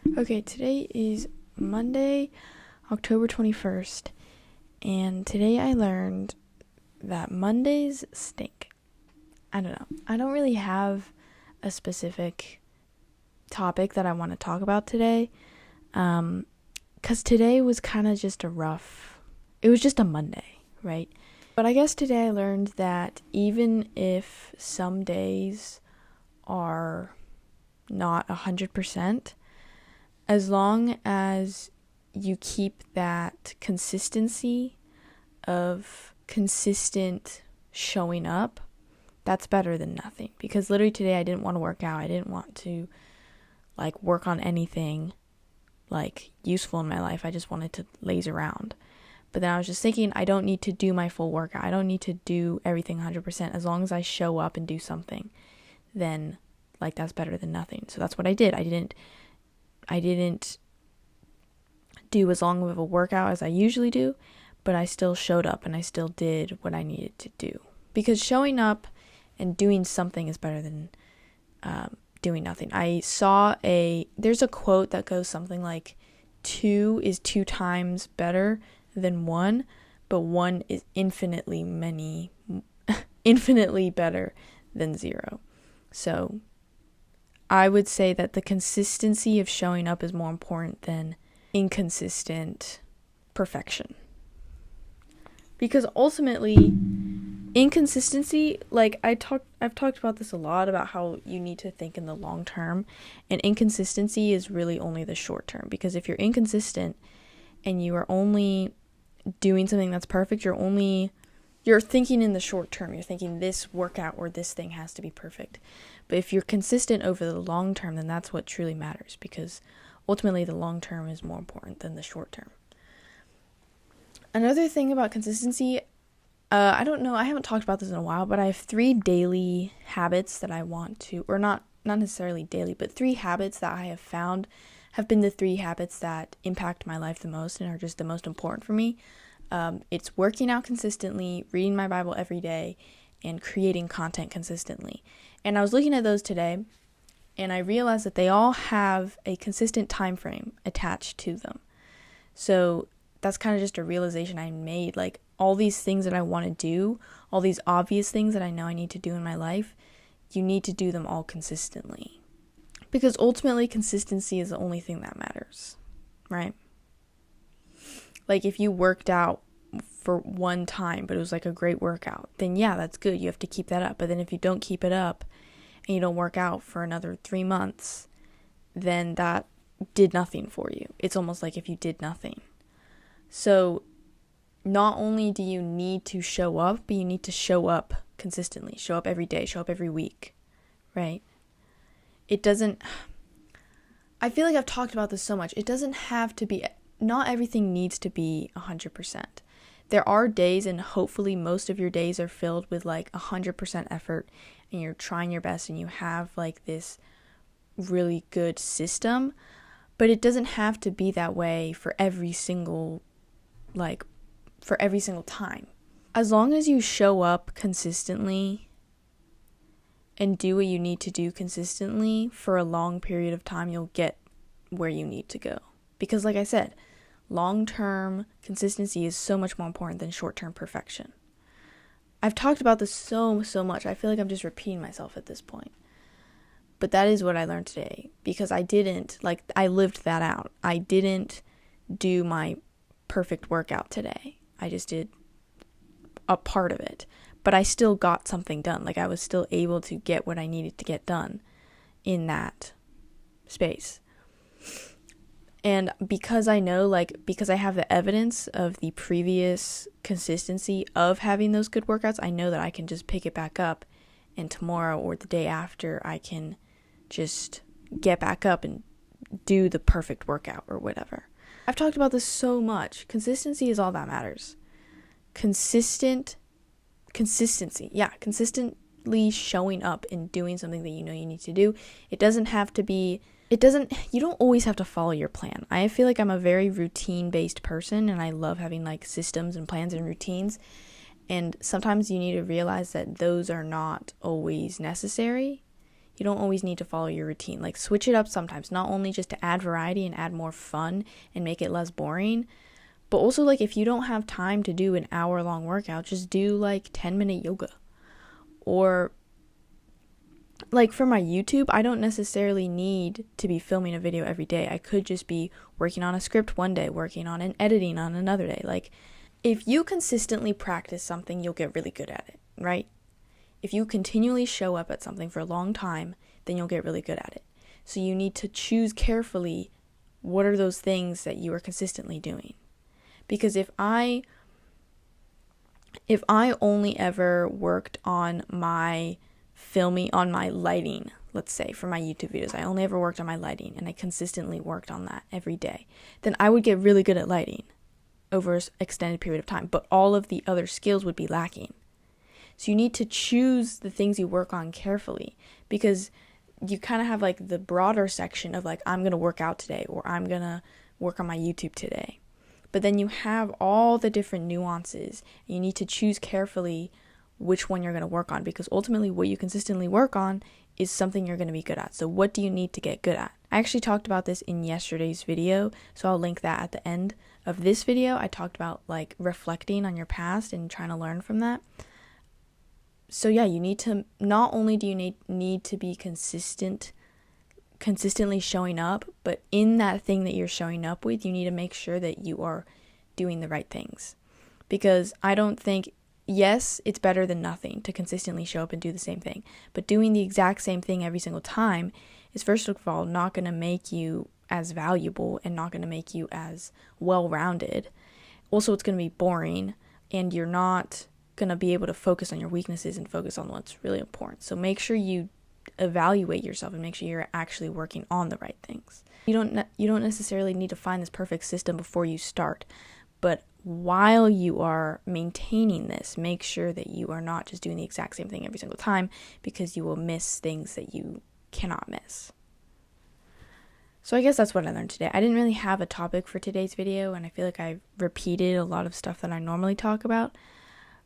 Okay, today is Monday, October 21st, and today I learned that Mondays stink. I don't know. I don't really have a specific topic that I want to talk about today, because today was kind of just it was just a Monday, right? But I guess today I learned that even if some days are not 100%, as long as you keep that consistency of consistent showing up, that's better than nothing. Because literally today I didn't want to work out. I didn't want to work on anything useful in my life. I just wanted to laze around. But then I was just thinking, I don't need to do my full workout. I don't need to do everything 100%. As long as I show up and do something, then that's better than nothing. So that's what I did. I didn't do as long of a workout as I usually do, but I still showed up and I still did what I needed to do. Because showing up and doing something is better than doing nothing. There's a quote that goes something like, 2 is 2 times better than 1, but 1 is infinitely better than 0. So I would say that the consistency of showing up is more important than inconsistent perfection. Because ultimately, inconsistency, I've talked about this a lot, about how you need to think in the long term, and inconsistency is really only the short term. Because if you're inconsistent and you are only doing something that's perfect, you're thinking in the short term. You're thinking this workout or this thing has to be perfect. But if you're consistent over the long term, then that's what truly matters, because ultimately the long term is more important than the short term. Another thing about consistency, I don't know, I haven't talked about this in a while, but I have 3 daily habits that I want to, or not necessarily daily, but 3 habits that I have found have been the 3 habits that impact my life the most and are just the most important for me. It's working out consistently, reading my Bible every day, and creating content consistently. And I was looking at those today, and I realized that they all have a consistent time frame attached to them. So that's kind of just a realization I made. All these things that I want to do, all these obvious things that I know I need to do in my life, you need to do them all consistently. Because ultimately, consistency is the only thing that matters, right? If you worked out for one time, but it was a great workout, then yeah, that's good. You have to keep that up. But then if you don't keep it up and you don't work out for another 3 months, then that did nothing for you. It's almost like if you did nothing. So not only do you need to show up, but you need to show up consistently. Show up every day, show up every week, right? I feel like I've talked about this so much. It doesn't have to be, not everything needs to be 100%. There are days, and hopefully most of your days are filled with 100% effort, and you're trying your best, and you have this really good system, but it doesn't have to be that way for every single time. As long as you show up consistently and do what you need to do consistently for a long period of time, you'll get where you need to go. Because like I said, long-term consistency is so much more important than short-term perfection. I've talked about this so much. I feel like I'm just repeating myself at this point. But that is what I learned today, because I lived that out. I didn't do my perfect workout today. I just did a part of it. But I still got something done. I was still able to get what I needed to get done in that space. And because I know, because I have the evidence of the previous consistency of having those good workouts, I know that I can just pick it back up, and tomorrow or the day after, I can just get back up and do the perfect workout or whatever. I've talked about this so much. Consistency is all that matters. Consistency. Yeah, consistently showing up and doing something that you know you need to do. You don't always have to follow your plan. I feel like I'm a very routine-based person, and I love having systems and plans and routines. And sometimes you need to realize that those are not always necessary. You don't always need to follow your routine. Like, switch it up sometimes, not only just to add variety and add more fun and make it less boring, but also, like, if you don't have time to do an hour-long workout, just do, like, 10-minute yoga. Or, like, for my YouTube, I don't necessarily need to be filming a video every day. I could just be working on a script one day, working on an editing on another day. Like, if you consistently practice something, you'll get really good at it, right? If you continually show up at something for a long time, then you'll get really good at it. So you need to choose carefully what are those things that you are consistently doing. Because if I only ever worked on my filming, on my lighting, let's say for my YouTube videos, I only ever worked on my lighting and I consistently worked on that every day, then I would get really good at lighting over an extended period of time, but all of the other skills would be lacking. So you need to choose the things you work on carefully, because you kind of have like the broader section of like, I'm going to work out today, or I'm going to work on my YouTube today. But then you have all the different nuances. You need to choose carefully which one you're going to work on, because ultimately what you consistently work on is something you're going to be good at. So what do you need to get good at? I actually talked about this in yesterday's video, so I'll link that at the end of this video. I talked about like reflecting on your past and trying to learn from that. So yeah, you need to, not only do you need to be consistently showing up, but in that thing that you're showing up with, you need to make sure that you are doing the right things. Because I don't think, yes, it's better than nothing to consistently show up and do the same thing, but doing the exact same thing every single time is, first of all, not going to make you as valuable and not going to make you as well-rounded. Also, it's going to be boring, and you're not going to be able to focus on your weaknesses and focus on what's really important. So make sure you evaluate yourself and make sure you're actually working on the right things. You don't necessarily need to find this perfect system before you start, but while you are maintaining this, make sure that you are not just doing the exact same thing every single time, because you will miss things that you cannot miss. So I guess that's what I learned today. I didn't really have a topic for today's video, and I feel like I repeated a lot of stuff that I normally talk about,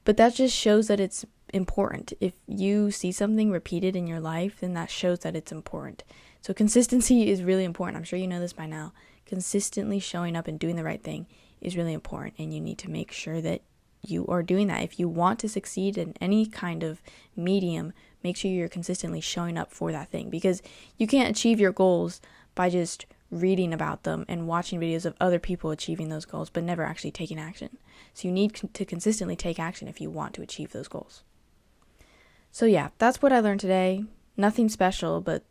but that just shows that it's important. If you see something repeated in your life, then that shows that it's important. So consistency is really important. I'm sure you know this by now. Consistently showing up and doing the right thing is really important, and you need to make sure that you are doing that. If you want to succeed in any kind of medium, make sure you're consistently showing up for that thing, because you can't achieve your goals by just reading about them and watching videos of other people achieving those goals, but never actually taking action. So you need to consistently take action if you want to achieve those goals. So yeah, that's what I learned today. Nothing special, but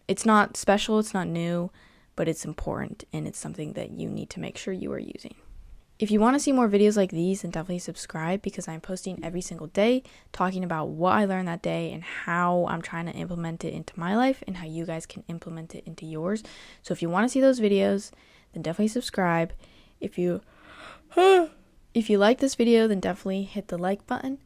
it's not special, it's not new, but it's important, and it's something that you need to make sure you are using. If you want to see more videos like these, then definitely subscribe, because I'm posting every single day talking about what I learned that day and how I'm trying to implement it into my life and how you guys can implement it into yours. So if you want to see those videos, then definitely subscribe. If you like this video, then definitely hit the like button.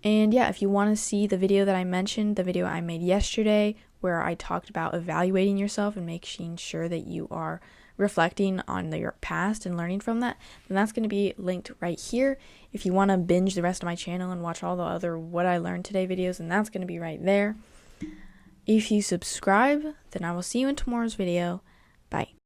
And yeah, if you want to see the video that I mentioned, the video I made yesterday where I talked about evaluating yourself and making sure that you are reflecting on your past and learning from that, then that's going to be linked right here. If you want to binge the rest of my channel and watch all the other What I Learned Today videos, then that's going to be right there. If you subscribe, then I will see you in tomorrow's video. Bye.